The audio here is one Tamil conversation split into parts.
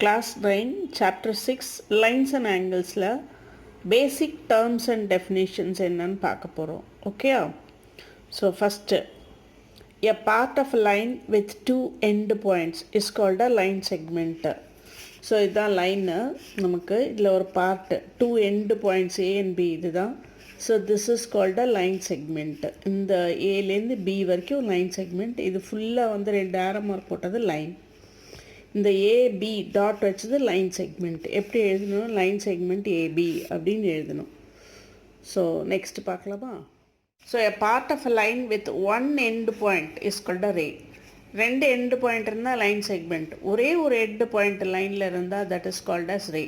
Class 9, Chapter 6, Lines and Angles basic terms and definitions என்னன்னு பார்க்க போகிறோம். Okay, so first a part of a line with two end points is called a line segment. So இதுதான் லைனு. நமக்கு இதில் ஒரு part two end points A and B இதுதான். So this is called a line segment. இந்த ஏலேருந்து பி வரைக்கும் லைன் செக்மெண்ட். இது ஃபுல்லாக வந்து ரெண்டு ஆரோ மார்க் போட்டது லைன். இந்த ஏபி டாட் வச்சது லைன் செக்மெண்ட். எப்படி எழுதணும்? லைன் செக்மெண்ட் ஏபி அப்படின்னு எழுதணும். ஸோ நெக்ஸ்ட் பார்க்கலாமா? So a part of a line with one end point is called a ray. ரெண்டு எண்டு பாயிண்ட் இருந்தால் லைன் செக்மெண்ட். ஒரே ஒரு எண்டு பாயிண்ட் லைனில் இருந்தால் that is called as ray.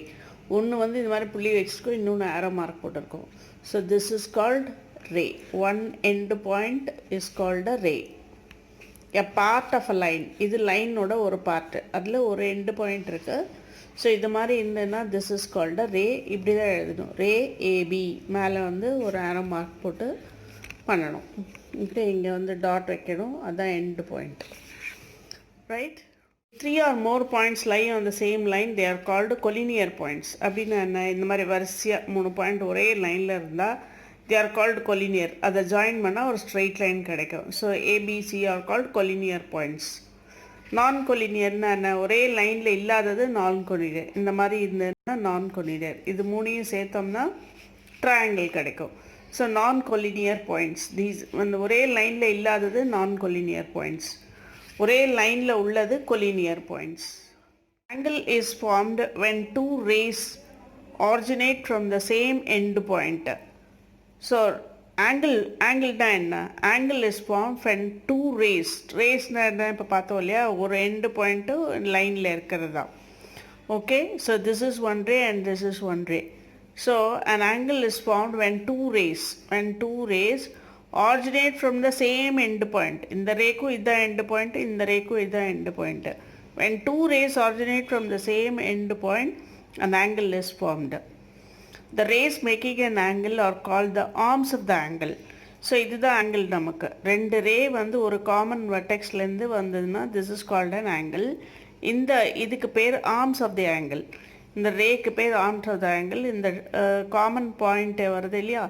ஒன்று வந்து இது மாதிரி புள்ளி வச்சுருக்கோம், இன்னொன்று ஆரோ மார்க் போட்டிருக்கோம். So this is called ray. One end point is called a ray. A part of a line, இது லைனோட ஒரு பார்ட்டு, அதில் ஒரு எண்டு பாயிண்ட் இருக்குது. ஸோ இது மாதிரி இருந்ததுன்னா திஸ் இஸ் கால்ட் அ ரே. இப்படி தான் எழுதணும், ரே ஏபி. மேலே வந்து ஒரு ஆரோ மார்க் போட்டு பண்ணணும். இப்படி இங்கே வந்து டாட் வைக்கணும், அதுதான் end point. Right? Three or more points lie on the same line, they are called collinear points. அப்படின்னு என்ன? இந்த மாதிரி வரிசையாக 3 பாயிண்ட் ஒரே லைனில் இருந்தால் they are called collinear. அதை ஜாயின் பண்ணால் ஒரு ஸ்ட்ரெயிட் லைன் கிடைக்கும். So ABC are called collinear points. நான் கொலினியர்னா என்ன? ஒரே லைனில் இல்லாதது நான் கொலினியர். இந்த மாதிரி இருந்ததுன்னா நான் கொலினியர். இது மூணையும் சேர்த்தோம்னா ட்ரையாங்கிள் கிடைக்கும். ஸோ நான் கொலினியர் பாயிண்ட்ஸ் தீஸ். அந்த ஒரே லைனில் இல்லாதது நான் கொலினியர் பாயிண்ட்ஸ், ஒரே லைனில் உள்ளது collinear points. Angle is formed when two rays originate from the same end point. So ஆங்கிள்னா என்ன? Angle is form when two rays. ரேஸ்னா என்ன? இப்போ பார்த்தோம் இல்லையா, ஒரு எண்டு பாயிண்ட்டு லைனில் இருக்கிறது தான். Okay, so this is one ray and this is one ray. So an angle is formed when two rays originate from the same end point. இந்த ரேக்கும் இதுதான் எண்டு பாயிண்ட், இந்த ரேக்கும் இதுதான் end point. when two rays originate from the same end point, an angle is formed. The rays making an angle are called the arms of the angle. So இதுதான் ஆங்கிள். நமக்கு ரெண்டு ரே வந்து ஒரு காமன் வெர்டெக்ஸ்லேருந்து வந்ததுன்னா this is called an angle. இதுக்கு பேர் ஆர்ம்ஸ் ஆஃப் தி ஆங்கிள். இந்த ரேக்கு பேர் ஆர்ம்ஸ் ஆஃப் த ஆங்கிள். இந்த காமன் பாயிண்ட் வருது இல்லையா,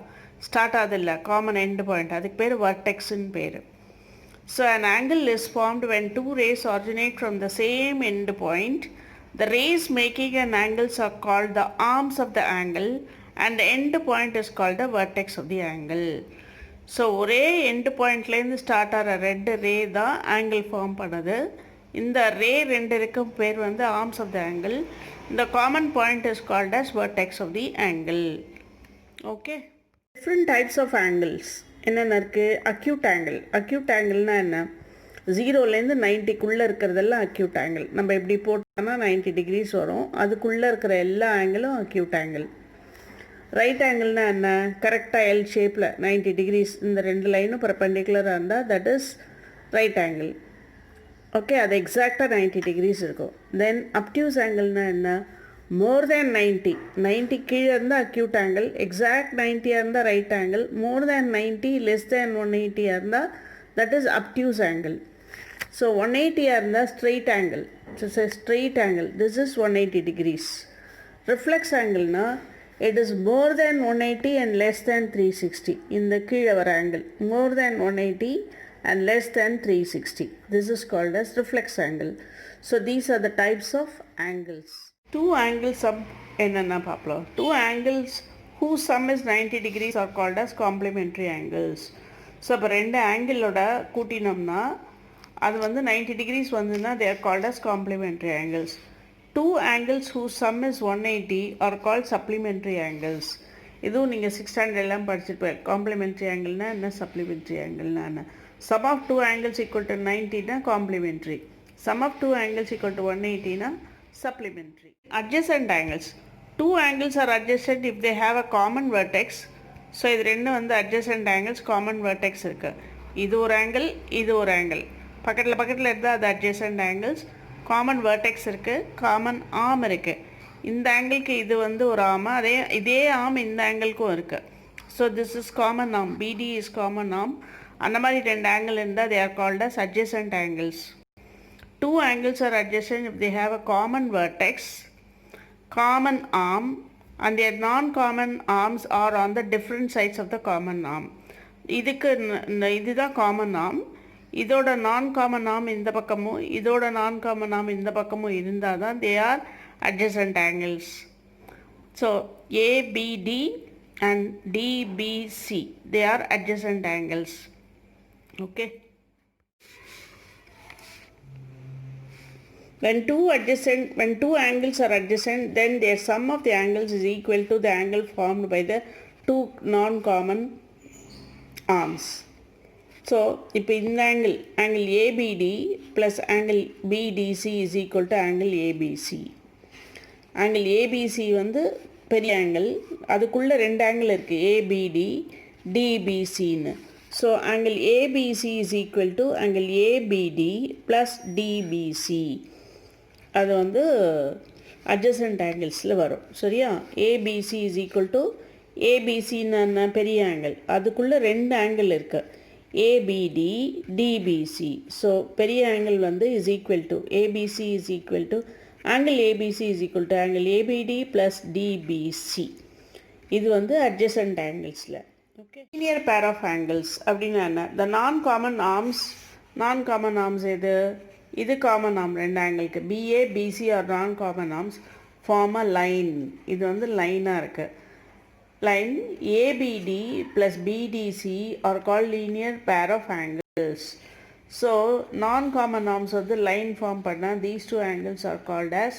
ஸ்டார்ட் ஆகுது இல்லை, காமன் எண்டு பாயிண்ட், அதுக்கு பேர் வெர்டெக்ஸ்ன்னு பேர். So an angle is formed when two rays originate from the same end point. The rays making an angles are called the arms of the angle and the end point is called the vertex of the angle. So ஒரே எண்டு பாயிண்ட்லேருந்து ஸ்டார்ட் ஆகிற ரெண்டு ரே தான் ஆங்கிள் ஃபார்ம் பண்ணுது. இந்த ரே ரெண்டு இருக்கும் பேர் வந்து ஆர்ம்ஸ் ஆஃப் த ஆங்கிள். இந்த common point is called as vertex of the angle. Okay, different types of angles என்னென்ன இருக்குது? Acute angle. அக்யூட் ஆங்கிள்னால் என்ன? 0லேருந்து 90க்குள்ளே இருக்கிறதெல்லாம் அக்யூட் ஆங்கிள். நம்ம எப்படி போட்டோம்னா 90 டிகிரிஸ் வரும், அதுக்குள்ளே இருக்கிற எல்லா ஆங்கிளும் அக்யூட் ஆங்கிள். ரைட் ஆங்கிள்னால் என்ன? கரெக்டாக எல் ஷேப்பில் 90 டிகிரிஸ், இந்த ரெண்டு லைனும் பர்பெண்டிகுலராக இருந்தால் that is right angle. Okay, அது எக்ஸாக்டாக 90 டிகிரிஸ் இருக்கும். தென் அப்டியூஸ் ஆங்கிள்னால் என்ன? மோர் தேன் 90 கீழே இருந்தால் அக்யூட் ஆங்கிள், எக்ஸாக்ட் 90யாக இருந்தால் right angle, more than 90 less than 180யாக இருந்தால் that is obtuse angle. So 180யாக இருந்தால் straight angle. It's a straight angle. This is 180 degrees. Reflex ஆங்கிள்னா it is more than 180 and less than 360. இந்த கீழே வர angle more than 180 and less than 360. This is called as reflex angle. So these are the types of angles. Two angle sum enna paaplam. Two angles whose sum is 90 degrees are called as complementary angles. So appo rendu angle oda kootinomna அது வந்து 90 degrees vanduna they are called as complementary angles. Two angles whose sum is 180 are called supplementary angles. இதுவும் நீங்கள் 6th standard எல்லாம் படிச்சுட்டு போய் காம்ப்ளிமெண்ட்ரி ஆங்கிள்னா என்ன, சப்ளிமெண்ட்ரி ஆங்கிள்னா என்ன. Sum of two angles equal to 90 na complementary. Sum of two angles equal to 180 na supplementary. Adjacent angles. Two angles are adjacent if they have a common vertex. So இது ரெண்டும் வந்து adjacent angles, common vertex இருக்கு. இது ஒரு ஆங்கிள், இது ஒரு ஆங்கிள், பக்கத்தில் இருந்தால் அது adjacent angles. காமன் vertex இருக்குது, காமன் ஆர்ம் இருக்குது. இந்த ஆங்கிளுக்கு இது வந்து ஒரு ஆர்ம், இதே ஆர்ம் இந்த ஆங்கிளுக்கும் இருக்குது. So this is common arm, பிடி இஸ் காமன் ஆர்ம். அந்த மாதிரி ரெண்டு ஆங்கிள் இருந்தால் they are called as adjacent angles. Two angles are adjacent if they have a common vertex, common arm, and their non-common arms are on the different sides of the common arm. இதுதான் common arm. இதோட non-common arm இந்த பக்கமும் இதோட non-common arm இந்த பக்கமும் இருந்தால் தான் they are adjacent angles. So ABD and DBC, they are adjacent angles. Okay. When two angles are adjacent, then their sum of the angles is equal to the angle formed by the two non-common arms. So, இப்போ இந்த angle ABD plus angle BDC is equal to angle ABC. Angle ABC வந்து பெரிய angle, அதுக்குள்ள ரெண்டு angle இருக்குது, ABD, DBCன்னு. So, angle ABC is equal to angle ABD plus DBC. அது வந்து adjacent angles-ல வரும். சரியா? ABC is equal to ABCன்னு பெரிய angle, அதுக்குள்ள ரெண்டு angle இருக்கு, ABD, DBC. So, பெரிய angle வந்து is equal to ABC is equal to angle ABC is equal to angle ABD plus DBC. இது வந்து adjacent angles-ல. Okay. Linear pair of angles அப்படின்னா என்ன? The non-common arms எது? இது common arm ரெண்டு ஆங்கிளுக்கு, BA, BC or non-common arms form a line. இது வந்து லைனாக இருக்குது. Line ABD plus BDC are called linear pair of angles. So, non-common arms வந்து line form பண்ணா these two angles are called as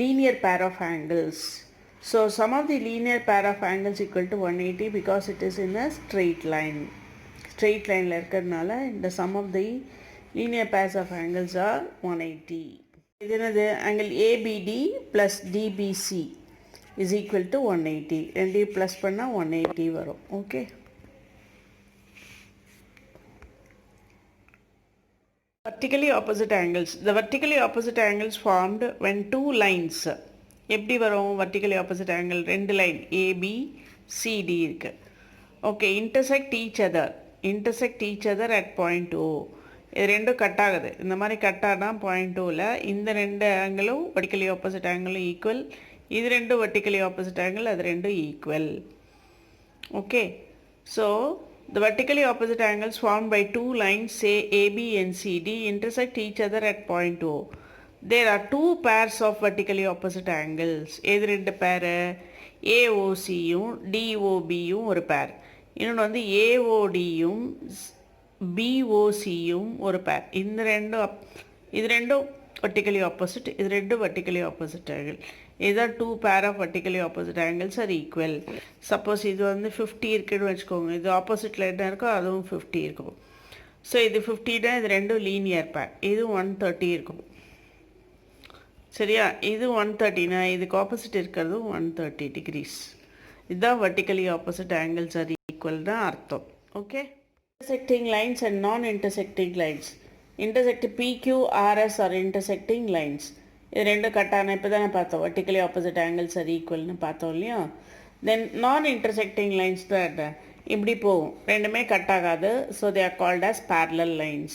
linear pair of angles. So, sum of the linear pair of angles equal to 180 because it is in a straight line. Straight line இருக்கிறதுனால the sum of the linear pairs of angles are 180. இது என்னது? angle ABD plus DBC is equal to 180. ரெண்டையும் ப்ளஸ் பண்ணால் 180 வரும். Okay. Vertically opposite angles. The vertically opposite angles formed when two lines. எப்படி வரும் vertically opposite angle? ரெண்டு லைன் ABCD இருக்கு. Okay. intersect each other at point O. இது ரெண்டும் கட் ஆகுது. இந்த மாதிரி கட் ஆனால் பாயிண்ட் ஓவில் இந்த ரெண்டு ஆங்கிளும் vertically opposite ஆங்கிளும் ஈக்குவல். இது ரெண்டும் vertically opposite angle, அது ரெண்டும் equal. Okay. So, the vertically opposite angles formed by two lines, say AB and CD, intersect each other at point O. There are two pairs of vertically opposite angles. எது ரெண்டு பேர்? AOCயும் DOBயும் ஒரு பேர். இன்னொன்று வந்து AODயும் BOCயும் ஒரு பேர். இது ரெண்டும் vertically opposite, இது ரெண்டும் vertically opposite angle. இதுதான் two pair of vertically opposite angles are equal. Suppose இது வந்து 50 இருக்குன்னு வச்சுக்கோங்க, இது ஆப்போசிட்டில் என்ன இருக்கோ அதுவும் 50 இருக்கும். ஸோ இது 50னா இது ரெண்டும் லீனியர் பேர், இது 130 இருக்கும். சரியா? இது 130னா இதுக்கு ஆப்போசிட் இருக்கிறதும் 130 degrees. இதுதான் vertically opposite angles are equal தான் அர்த்தம். Okay. Intersecting lines and non-intersecting lines. Intersect PQ, RS are intersecting lines. இது ரெண்டும் கட்டான இப்போ தானே பார்த்தோம், vertically opposite angles are equalனு பார்த்தோம் இல்லையா? தென் நான் இன்டர்செக்டிங் லைன்ஸ் தான் இப்படி போகும், ரெண்டுமே கட் ஆகாது. So they are called as parallel lines.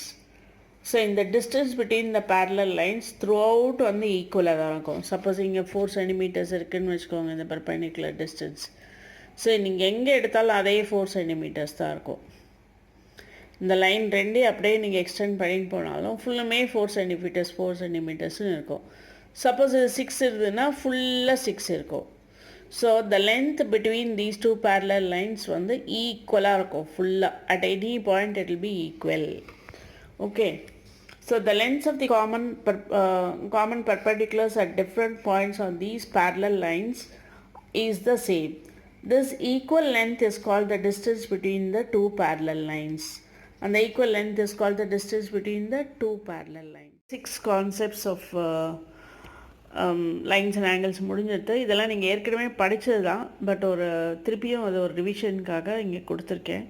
So இந்த distance between the parallel lines throughout வந்து ஈக்குவலாக தான் இருக்கும். சப்போஸ் இங்கே 4 centimeters இருக்குதுன்னு வச்சுக்கோங்க இந்த perpendicular distance. ஸோ நீங்கள் எங்கே எடுத்தாலும் அதே 4 centimeters தான் இருக்கும். இந்த லைன் ரெண்டே அப்படியே நீங்கள் எக்ஸ்டெண்ட் பண்ணிட்டு போனாலும் ஃபுல்லுமே 4 centimeters இருக்கும். சப்போஸ் இது 6 இருந்ததுன்னா ஃபுல்லாக 6 இருக்கும். So the length between these two parallel lines வந்து ஈக்குவலாக இருக்கும் ஃபுல்லாக. At any point it will be equal. Okay. So the lengths of the common perpendiculars at different points on these parallel lines is the same. This equal length is called the distance between the two parallel lines. And the equal length is called the distance between the two parallel lines. 6 concepts of lines and angles முடிஞ்சிருது. இதெல்லாம் நீங்கள் ஏற்கனவே படித்தது தான், பட் திருப்பியும் அது ஒரு ரிவிஷனுக்காக இங்கே கொடுத்துருக்கேன்.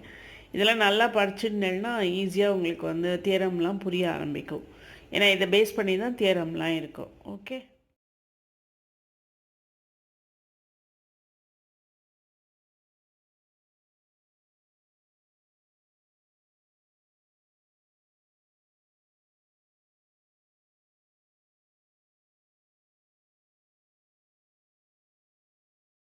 இதெல்லாம் நல்லா படிச்சுட்டேன்னா ஈஸியாக உங்களுக்கு வந்து தியரம்லாம் புரிய ஆரம்பிக்கும். ஏன்னா இதை பேஸ் பண்ணி தான் தியரம்லாம் இருக்கும். ஓகே.